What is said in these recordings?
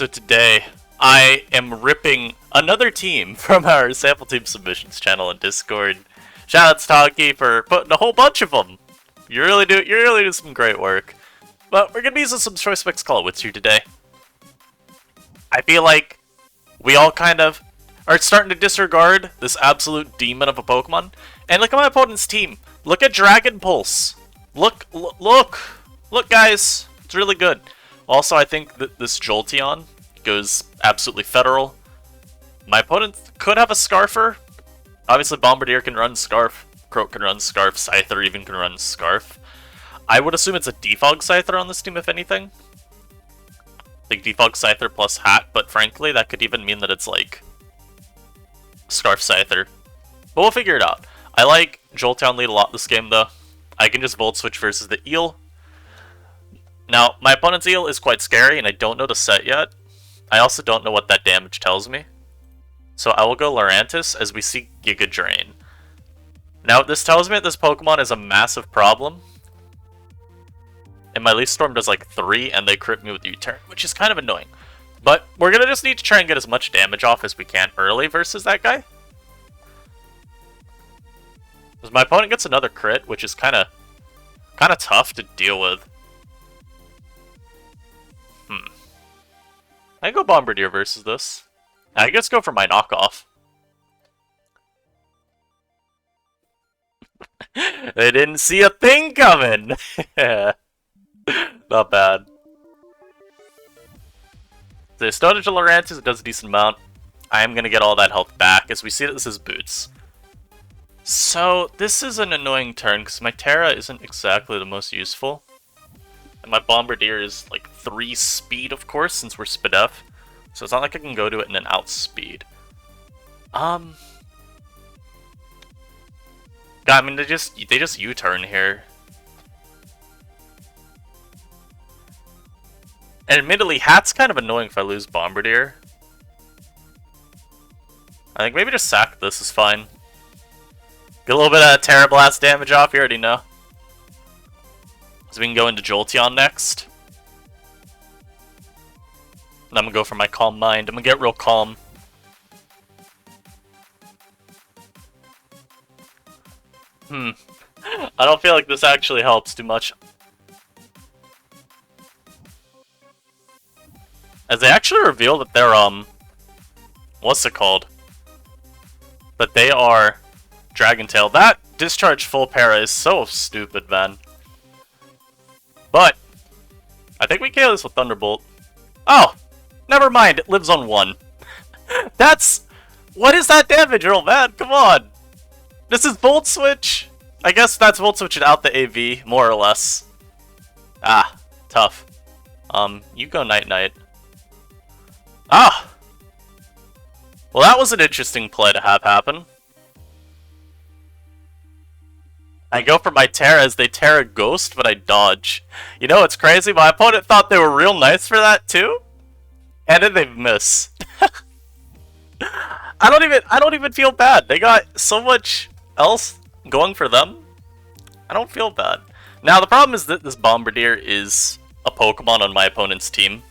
So today, I am ripping another team from our sample team submissions channel on Discord. Shoutouts to Honky for putting a whole bunch of them. You're really doing some great work. But we're gonna be using some choice mix Clawitzer today. I feel like we all kind of are starting to disregard this absolute demon of a Pokemon. And look at my opponent's team. Look at Dragon Pulse. Look, guys. It's really good. Also, I think that this Jolteon goes absolutely federal. My opponent could have a Scarfer. Obviously, Bombardier can run Scarf. Croak can run Scarf. Scyther even can run Scarf. I would assume it's a Defog Scyther on this team, if anything. Like Defog Scyther plus Hat, but frankly, that could even mean that it's like Scarf Scyther. But we'll figure it out. I like Jolteon lead a lot this game, though. I can just Volt Switch versus the Eel. Now, my opponent's Eel is quite scary, and I don't know the set yet. I also don't know what that damage tells me. So I will go Lurantis as we see Giga Drain. Now, this tells me that this Pokemon is a massive problem. And my Leaf Storm does like 3, and they crit me with U-Turn, which is kind of annoying. But we're gonna just need to try and get as much damage off as we can early versus that guy. Because my opponent gets another crit, which is kind of tough to deal with. I can go Bombardier versus this. I guess go for my knockoff. They didn't see a thing coming! Not bad. So Stonage to Lurantis, it does a decent amount. I am going to get all that health back as we see that this is Boots. So, this is an annoying turn because my Terra isn't exactly the most useful. And my Bombardier is like 3 speed, of course, since we're Spidef. So it's not like I can go to it and then outspeed. God, I mean, they just U-turn here. And admittedly, Hat's kind of annoying if I lose Bombardier. I think maybe just sack this is fine. Get a little bit of Terra Blast damage off, you already know. So we can go into Jolteon next. And I'm gonna go for my Calm Mind. I'm gonna get real calm. I don't feel like this actually helps too much. As they actually reveal that they're, what's it called? That they are Dragon Tail. That discharge full para is so stupid, man. But I think we KO this with Thunderbolt. Oh! Never mind, it lives on 1. That's... What is that damage roll, man? Come on! This is Volt Switch! I guess that's Volt Switching out the AV, more or less. Ah, tough. You go Night-Night. Ah! Well, that was an interesting play to have happen. I go for my Terra as they Terra Ghost, but I dodge. You know what's crazy? My opponent thought they were real nice for that too, and then they miss. I don't even feel bad. They got so much else going for them. I don't feel bad. Now the problem is that this Bombardier is a Pokemon on my opponent's team.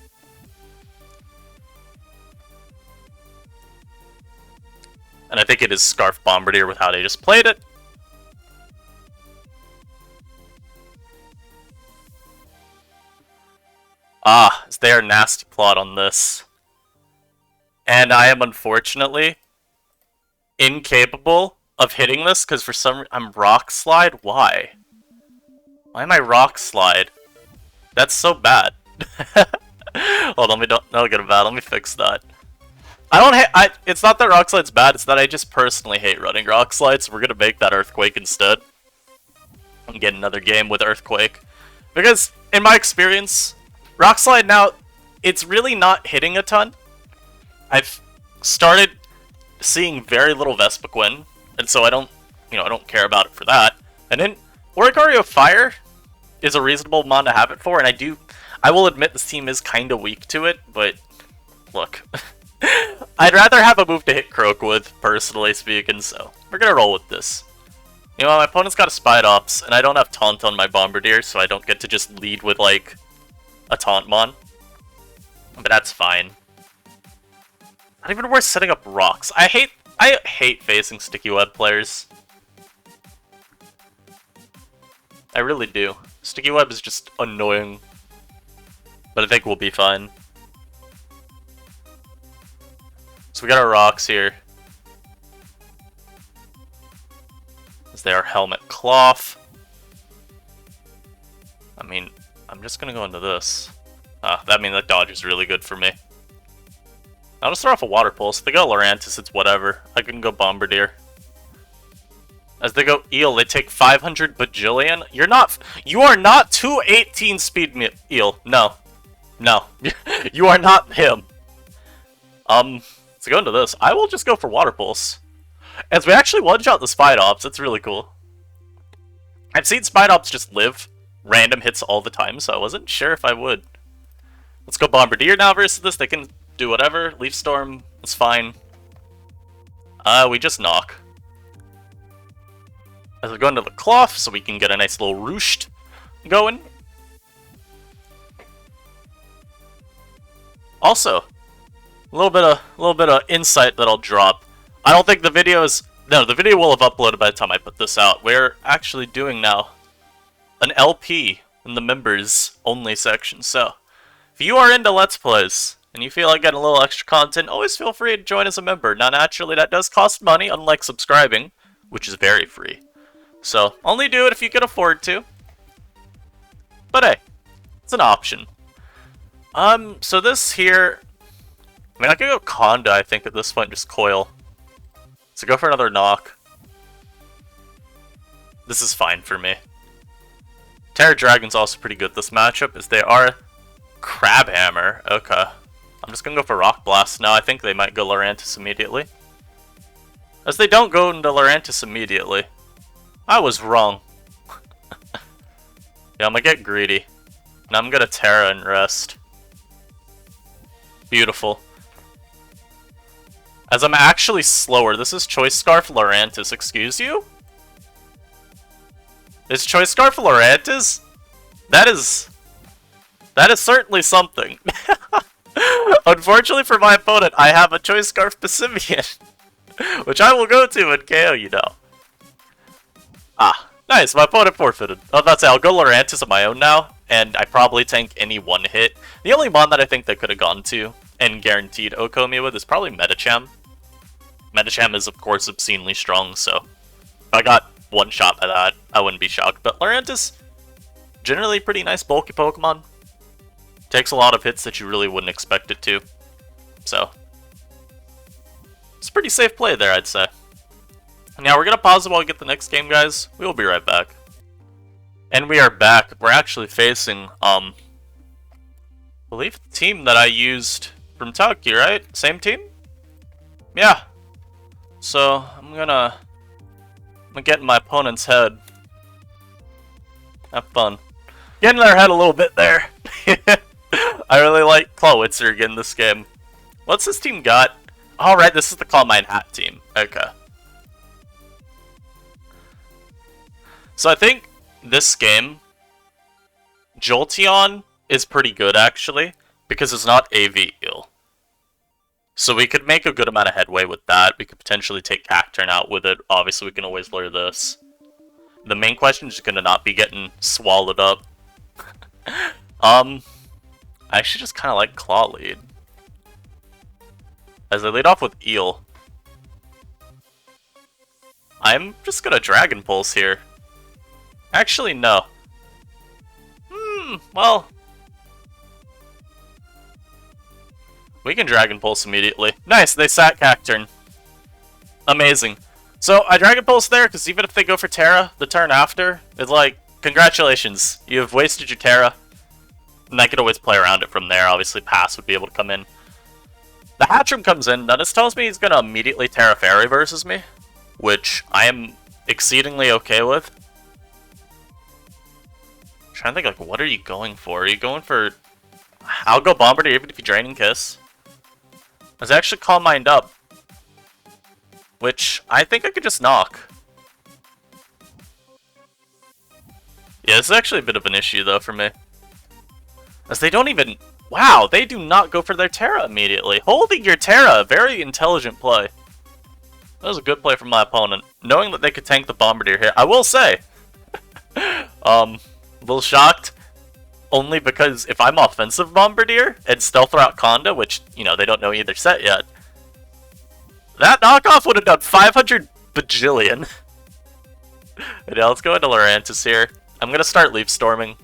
And I think it is Scarf Bombardier with how they just played it. Ah, is there a nasty plot on this? And I am unfortunately incapable of hitting this because for some reason I'm Rock Slide. Why? Why am I Rock Slide? That's so bad. Hold on, let me fix that. It's not that Rock Slide's bad, it's that I just personally hate running Rock Slide, so we're gonna make that Earthquake instead. And get another game with Earthquake. Because, in my experience, Rock Slide now, it's really not hitting a ton. I've started seeing very little Vespiquen, and so I don't care about it for that. And then, Origario Fire is a reasonable mon to have it for, and I will admit this team is kinda weak to it, but, look. I'd rather have a move to hit Croak with, personally speaking, so we're gonna roll with this. You know, my opponent's got a Spide Ops, and I don't have Taunt on my Bombardier, so I don't get to just lead with, like, a Taunt Mon. But that's fine. Not even worth setting up rocks. I hate facing sticky web players. I really do. Sticky web is just annoying. But I think we'll be fine. So we got our rocks here. Is there our helmet cloth? I mean, I'm just gonna go into this. That dodge is really good for me. I'll just throw off a water pulse. If they go Lurantis, it's whatever. I can go Bombardier. As they go Eel, they take 500 bajillion. You are not 218 speed Eel. No. No. You are not him. Let's go into this. I will just go for water pulse. As we actually one-shot the Spidops, it's really cool. I've seen Spidops just live random hits all the time, so I wasn't sure if I would. Let's go Bombardier now versus this. They can do whatever. Leaf Storm is fine. We just knock. As we go into the cloth, so we can get a nice little roost going. Also, a little bit of insight that I'll drop. I don't think the video will have uploaded by the time I put this out. We're actually doing now an LP in the members only section. So, if you are into Let's Plays and you feel like getting a little extra content, always feel free to join as a member. Now, naturally, that does cost money, unlike subscribing, which is very free. So, only do it if you can afford to. But hey, it's an option. So this here, I mean, I could go Conda, I think, at this point, just coil. So go for another knock. This is fine for me. Terra Dragon's also pretty good this matchup, as they are Crab Hammer. Okay. I'm just gonna go for Rock Blast now. I think they might go Lurantis immediately. As they don't go into Lurantis immediately. I was wrong. Yeah, I'm gonna get greedy. Now I'm gonna Terra and rest. Beautiful. As I'm actually slower, this is Choice Scarf Lurantis, excuse you? Is Choice Scarf Lurantis? That is certainly something. Unfortunately for my opponent, I have a Choice Scarf Pacimian, which I will go to and KO, you know. Ah, nice, my opponent forfeited. Oh, that's it, I'll go Lurantis on my own now, and I probably tank any one hit. The only mon that I think they could have gone to and guaranteed Okomi with is probably Medicham. Medicham is, of course, obscenely strong, so if I got one shot by that, I wouldn't be shocked. But Lurantis, generally pretty nice bulky Pokemon. Takes a lot of hits that you really wouldn't expect it to. So, it's a pretty safe play there, I'd say. Now, we're going to pause it while we get the next game, guys. We will be right back. And we are back. We're actually facing, I believe the team that I used from Tokyo, right? Same team? Yeah. So, I'm gonna get in my opponent's head. Have fun. Get in their head a little bit there. I really like Clawitzer again this game. What's this team got? Alright, this is the Calm Mind Hat team. Okay. So I think this game, Jolteon is pretty good actually, because it's not AV Eel. So we could make a good amount of headway with that. We could potentially take Cacturn out with it. Obviously, we can always lure this. The main question is going to not be getting swallowed up. I actually just kind of like Claw Lead. As I lead off with Eel. I'm just going to Dragon Pulse here. Actually, no. Well... we can Dragon Pulse immediately. Nice, they sat Cacturn. Amazing. So, I Dragon Pulse there, because even if they go for Terra the turn after, it's like, congratulations, you have wasted your Terra. And I could always play around it from there. Obviously, Pass would be able to come in. The Hatchrim comes in. Now, this tells me he's going to immediately Terra Fairy versus me, which I am exceedingly okay with. I'm trying to think, like, what are you going for? Are you going for... I'll go Bombardier even if you Drain and Kiss. Let's actually Calm Mind up. Which, I think I could just knock. Yeah, this is actually a bit of an issue, though, for me. As they don't even... Wow, they do not go for their Terra immediately. Holding your Terra, very intelligent play. That was a good play from my opponent. Knowing that they could tank the Bombardier here, I will say, a little shocked. Only because if I'm offensive Bombardier and stealth route Conda, which, you know, they don't know either set yet, that knockoff would have done 500 bajillion. Yeah, let's go into Lurantis here. I'm going to start Leaf Storming.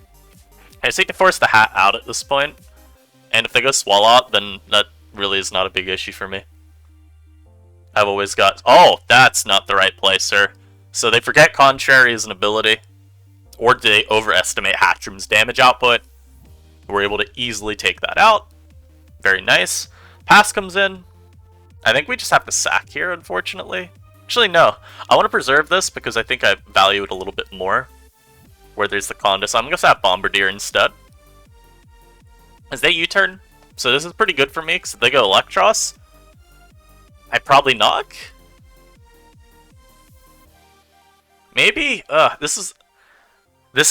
I just need to force the hat out at this point. And if they go Swalot, then that really is not a big issue for me. I've always got... Oh, that's not the right play, sir. So they forget Contrary as an ability. Or they overestimate Hatchrim's damage output. We're able to easily take that out. Very nice. Pass comes in. I think we just have to sack here, unfortunately. Actually, no. I want to preserve this because I think I value it a little bit more. Where there's the Conda, so I'm going to have Bombardier instead. As they U-turn, so this is pretty good for me, because if they go Electros, I probably knock? Maybe? This is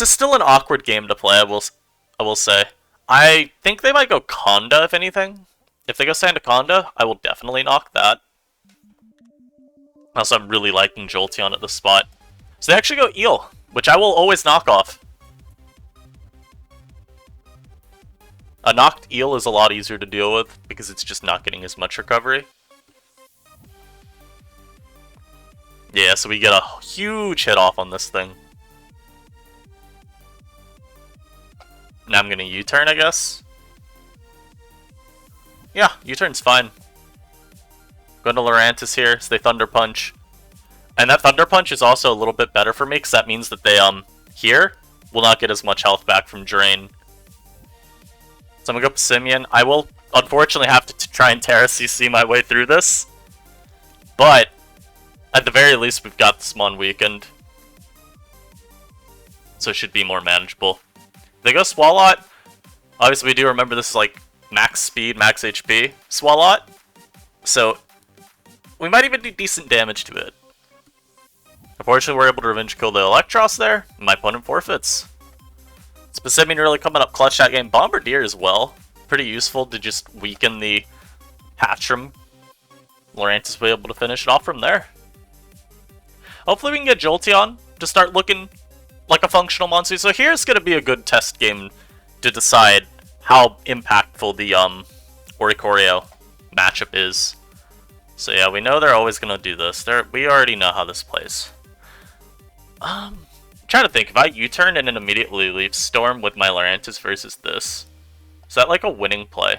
still an awkward game to play, I will say. I think they might go Conda, if anything. If they go Sandaconda, I will definitely knock that. Also, I'm really liking Jolteon at this spot. So they actually go Eel, which I will always knock off. A knocked Eel is a lot easier to deal with, because it's just not getting as much recovery. Yeah, so we get a huge hit off on this thing. Now I'm gonna U-turn, I guess. Yeah, U-turn's fine. Going to Lurantis here, so they Thunder Punch. And that Thunder Punch is also a little bit better for me, because that means that they, here, will not get as much health back from Drain. So I'm gonna go Pissimian. I will, unfortunately, have to try and Terra CC my way through this. But, at the very least, we've got this Mon Weakened. So it should be more manageable. They go Swalot. Obviously, we do remember this is like max speed, max HP Swalot. So, we might even do decent damage to it. Unfortunately, we're able to revenge kill the Electros there. My opponent forfeits. Pissimian really coming up clutch that game. Bombardier as well. Pretty useful to just weaken the Hatchrim. Lurantis will be able to finish it off from there. Hopefully we can get Jolteon to start looking like a functional monster. So here's going to be a good test game to decide how impactful the Oricorio matchup is. So yeah, we know they're always going to do this. We already know how this plays. I'm trying to think, if I U-turn and then immediately Leaf Storm with my Lurantis versus this, is that like a winning play?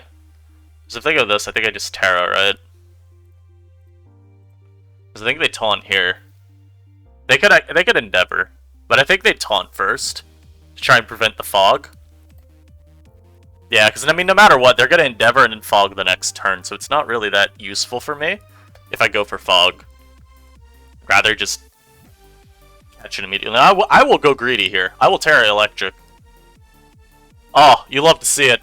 Because if they go this, I think I just Terra, right? Because I think they taunt here. They could Endeavor, but I think they taunt first to try and prevent the fog. Yeah, because I mean, no matter what, they're going to Endeavor and then fog the next turn, so it's not really that useful for me if I go for fog. Rather just catch it immediately. I will go greedy here. I will Terra Electric. Oh, you love to see it.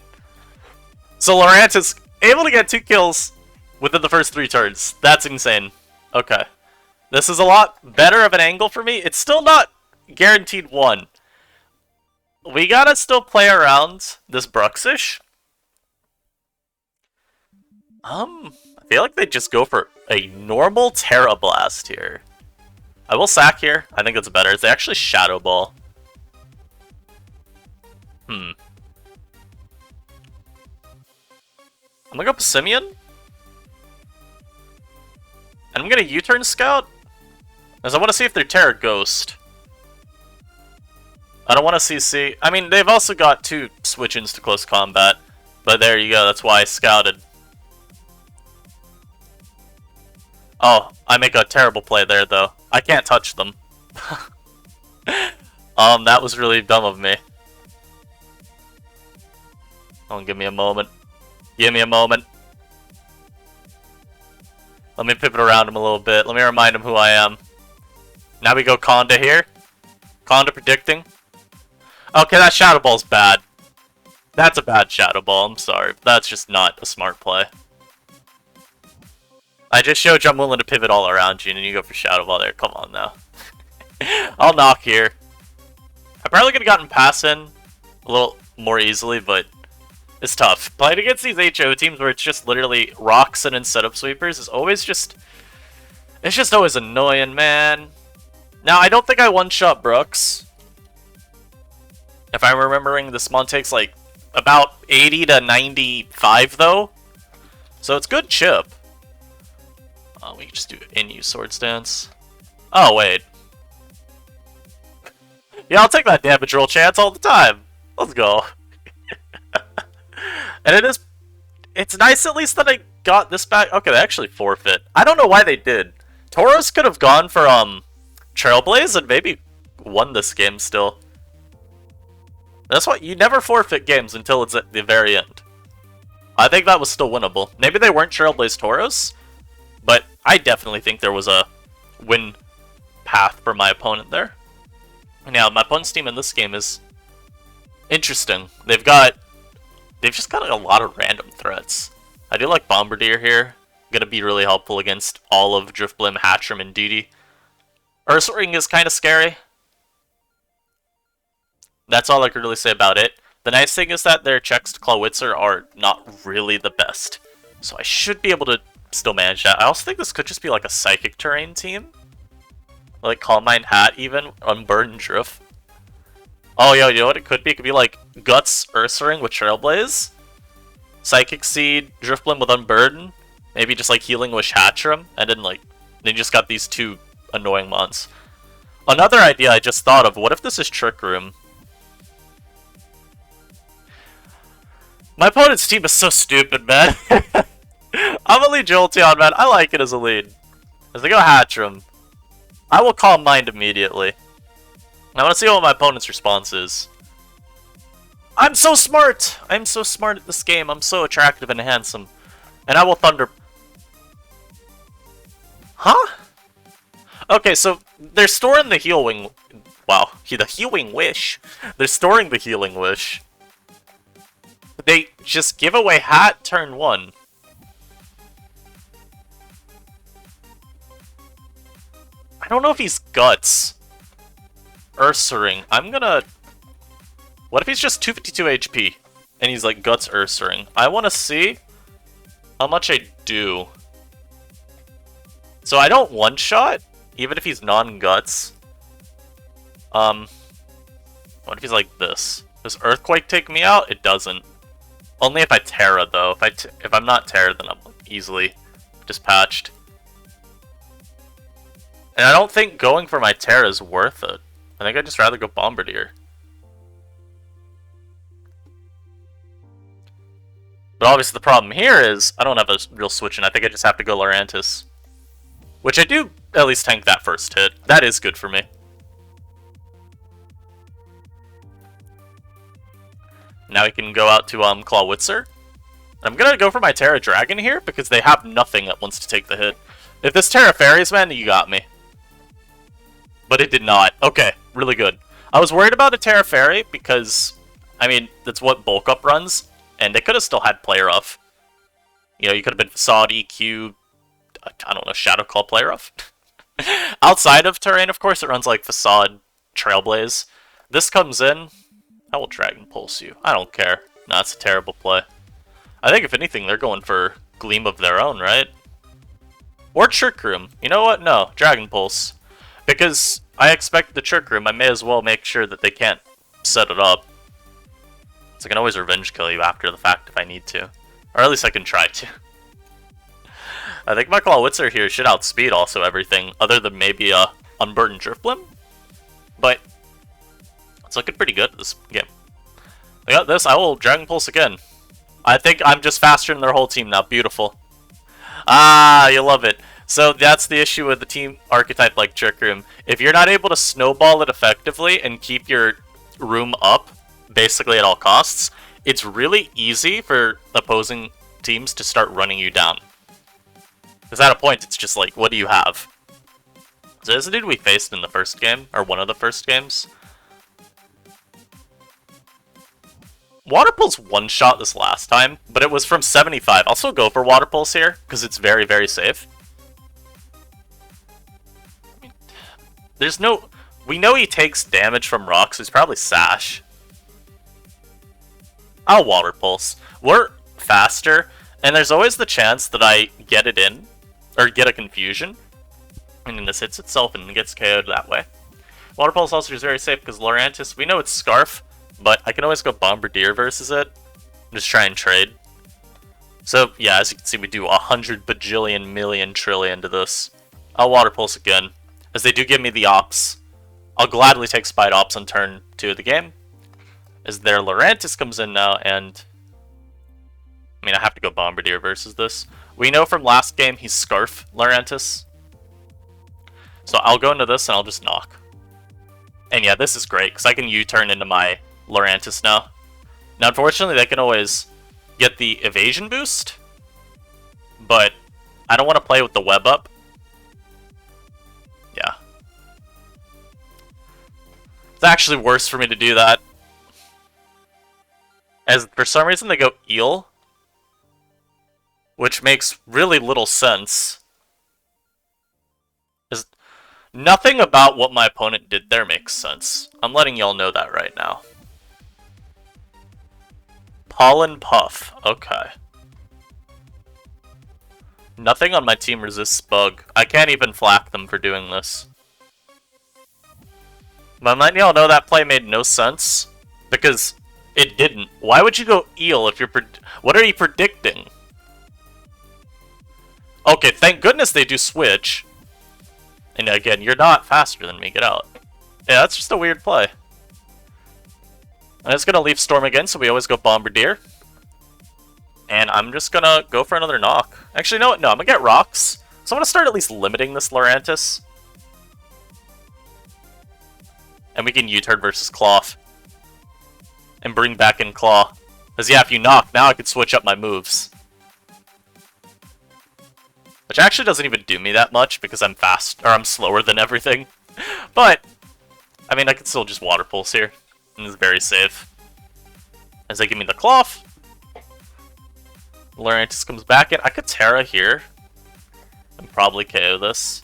So Lurantis able to get 2 kills within the first 3 turns. That's insane. Okay. This is a lot better of an angle for me. It's still not guaranteed 1. We gotta still play around this Bruxish. I feel like they just go for a normal Terra Blast here. I will sack here. I think it's better. They actually Shadow Ball. I'm gonna go Pissimian. And I'm gonna U-turn Scout. Because I want to see if they're Terra Ghost. I don't want to CC. I mean, they've also got 2 switch-ins to close combat. But there you go, that's why I scouted. Oh, I make a terrible play there, though. I can't touch them. That was really dumb of me. Oh, give me a moment. Give me a moment. Let me pivot around him a little bit. Let me remind him who I am. Now we go Conda here. Conda predicting. Okay, that Shadow Ball's bad. That's a bad Shadow Ball, I'm sorry. That's just not a smart play. I just showed you I'm willing to pivot all around you, and then you go for Shadow Ball there. Come on now. I'll knock here. I probably could have gotten pass in a little more easily, but is tough. Playing against these HO teams where it's just literally rocks and instead of sweepers is always just... It's just always annoying, man. Now, I don't think I one-shot Brooks. If I'm remembering, this mon takes like about 80 to 95 though. So it's good chip. We can just do in-use sword stance. Oh, wait. Yeah, I'll take that damage roll chance all the time. Let's go. And it's nice at least that I got this back. Okay, they actually forfeit. I don't know why they did. Tauros could have gone for Trailblaze and maybe won this game still. That's why you never forfeit games until it's at the very end. I think that was still winnable. Maybe they weren't Trailblaze Tauros, but I definitely think there was a win path for my opponent there. Now, my opponent's team in this game is interesting. They've just got a lot of random threats. I do like Bombardier here. Gonna be really helpful against all of Driftblim, Hatchram, and DD. Ursaring is kind of scary. That's all I can really say about it. The nice thing is that their checks to Clawitzer are not really the best. So I should be able to still manage that. I also think this could just be like a Psychic Terrain team. Like Calm Mind Hat even, Unburdened Drift. Oh, yo, you know what it could be? It could be like Guts Ursaring with Trailblaze. Psychic Seed, Driftblim with Unburden. Maybe just like Healing Wish Hatchram. And then like, they just got these two annoying mons. Another idea I just thought of, what if this is Trick Room? My opponent's team is so stupid, man. I'm a lead Jolteon, man. I like it as a lead. As they go Hatchram, I will Calm Mind immediately. I want to see what my opponent's response is. I'm so smart! I'm so smart at this game. I'm so attractive and handsome. And I will Thunder... Huh? Okay, so they're storing the Healing... Wow, the Healing Wish. They're storing the Healing Wish. They just give away Hat turn 1. I don't know if he's Guts. Ursaring. I'm gonna... What if he's just 252 HP? And he's like Guts Ursaring. I want to see how much I do. So I don't one-shot, even if he's non-Guts. What if he's like this? Does Earthquake take me out? It doesn't. Only if I Terra, though. If I'm not Terra, then I'm easily dispatched. And I don't think going for my Terra is worth it. I think I'd just rather go Bombardier. But obviously the problem here is I don't have a real switch in. I think I just have to go Lurantis. Which I do at least tank that first hit. That is good for me. Now we can go out to Clawitzer. I'm gonna go for my Terra Dragon here because they have nothing that wants to take the hit. If this Terra Fairies, man, you got me. But it did not. Okay, really good. I was worried about a Terra Fairy because, I mean, that's what Bulk Up runs, and they could have still had Play Rough. You know, you could have been Facade, EQ, I don't know, Shadow Claw, Play Rough. Outside of terrain, of course, it runs like Facade, Trailblaze. This comes in, I will Dragon Pulse you. I don't care. No, it's a terrible play. I think if anything, they're going for Gleam of their own, right? Or Trick Room. You know what? No, Dragon Pulse. Because I expect the Trick Room, I may as well make sure that they can't set it up. So I can always revenge kill you after the fact if I need to. Or at least I can try to. I think my Clawitzer here should outspeed also everything, other than maybe a Unburdened Driftblim. But it's looking pretty good this game. I got this, I will Dragon Pulse again. I think I'm just faster than their whole team now. Beautiful. Ah, you love it. So that's the issue with the team archetype like Trick Room. If you're not able to snowball it effectively and keep your room up, basically at all costs, it's really easy for opposing teams to start running you down. Because at a point, it's just like, what do you have? So this dude we faced in the first game, or one of the first games. Water Pulse one-shot this last time, but it was from 75. I'll still go for Water Pulse here, because it's very, very safe. I mean, there's no... We know he takes damage from rocks, so he's probably Sash. I'll Water Pulse. We're faster, and there's always the chance that I get it in, or get a confusion, and then this hits itself and gets KO'd that way. Water Pulse also is very safe because Lurantis, we know it's Scarf, but I can always go Bombardier versus it. Just try and trade. So yeah, as you can see, we do 100 bajillion million trillion to this. I'll Water Pulse again, as they do give me the Ops. I'll gladly take Spite Ops on turn 2 of the game, as their Lurantis comes in now, and I mean, I have to go Bombardier versus this. We know from last game he's Scarf Lurantis. So I'll go into this and I'll just knock. And yeah, this is great, because I can U-turn into my Lurantis now. Now, unfortunately, they can always get the evasion boost, but I don't want to play with the web up. Yeah. It's actually worse for me to do that, as for some reason they go Eel, which makes really little sense. Nothing about what my opponent did there makes sense. I'm letting y'all know that right now. Pollen Puff. Okay. Nothing on my team resists Bug. I can't even flack them for doing this. But I'm letting y'all know that play made no sense, because it didn't. Why would you go Eel if you're... What are you predicting? Okay, thank goodness they do switch. And again, you're not faster than me, get out. Yeah, that's just a weird play. I'm just gonna leave Storm again, so we always go Bombardier. And I'm just gonna go for another knock. Actually, you know what? No, I'm gonna get Rocks. So I'm gonna start at least limiting this Lurantis. And we can U-turn versus Cloth. And bring back in Claw. Because yeah, if you knock, now I can switch up my moves. Which actually doesn't even do me that much because I'm fast, or I'm slower than everything. But, I mean, I can still just Water Pulse here. And it's very safe. As they give me the Cloth. Lurantis comes back in. I could Terra here. And probably KO this.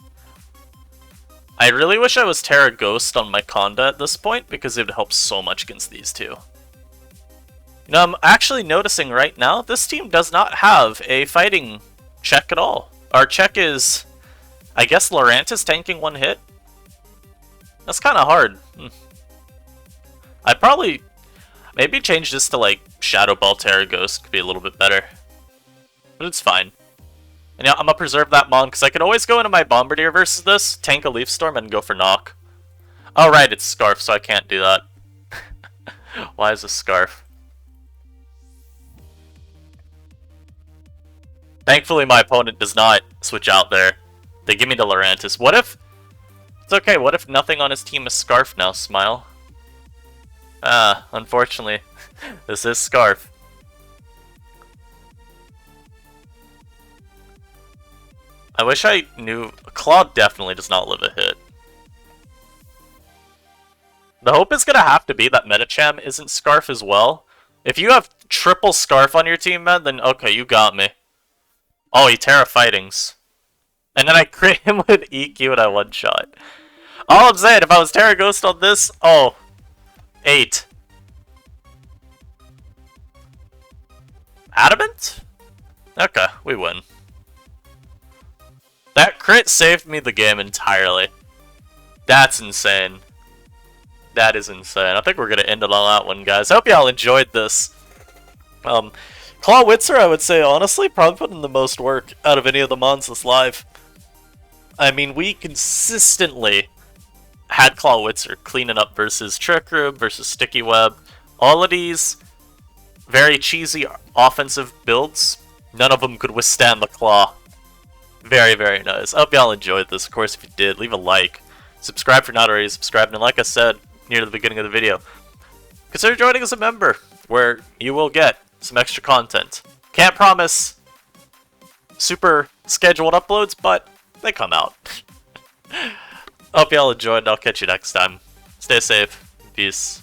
I really wish I was Terra Ghost on my Conda at this point, because it would help so much against these two. You know, I'm actually noticing right now, this team does not have a fighting check at all. Our check is, I guess, Lurantis tanking one hit? That's kind of hard. I'd probably, maybe change this to, like, Shadow Ball Terra Ghost could be a little bit better. But it's fine. And yeah, I'm gonna preserve that Mon, because I could always go into my Bombardier versus this, tank a Leaf Storm, and go for knock. Oh right, it's Scarf, so I can't do that. Why is this Scarf? Thankfully, my opponent does not switch out there. They give me the Lurantis. What if... It's okay, what if nothing on his team is Scarf now, Smile? Ah, unfortunately, this is Scarf. I wish I knew... Claw definitely does not live a hit. The hope is gonna have to be that Metacham isn't Scarf as well. If you have triple Scarf on your team, man, then okay, you got me. Oh, he Terra Fightings. And then I crit him with EQ and I one-shot. All I'm saying, if I was Terra Ghost on this, oh. 8. Adamant? Okay, we win. That crit saved me the game entirely. That's insane. That is insane. I think we're going to end it on that one, guys. I hope y'all enjoyed this. Clawitzer, I would say, honestly, probably put in the most work out of any of the Mons this live. I mean, we consistently had Clawitzer cleaning up versus Trick Room, versus Sticky Web. All of these very cheesy offensive builds, none of them could withstand the Claw. Very, very nice. I hope y'all enjoyed this. Of course, if you did, leave a like. Subscribe if you're not already subscribed. And like I said near the beginning of the video, consider joining as a member, where you will get some extra content. Can't promise super scheduled uploads, but they come out. Hope y'all enjoyed, and I'll catch you next time. Stay safe. Peace.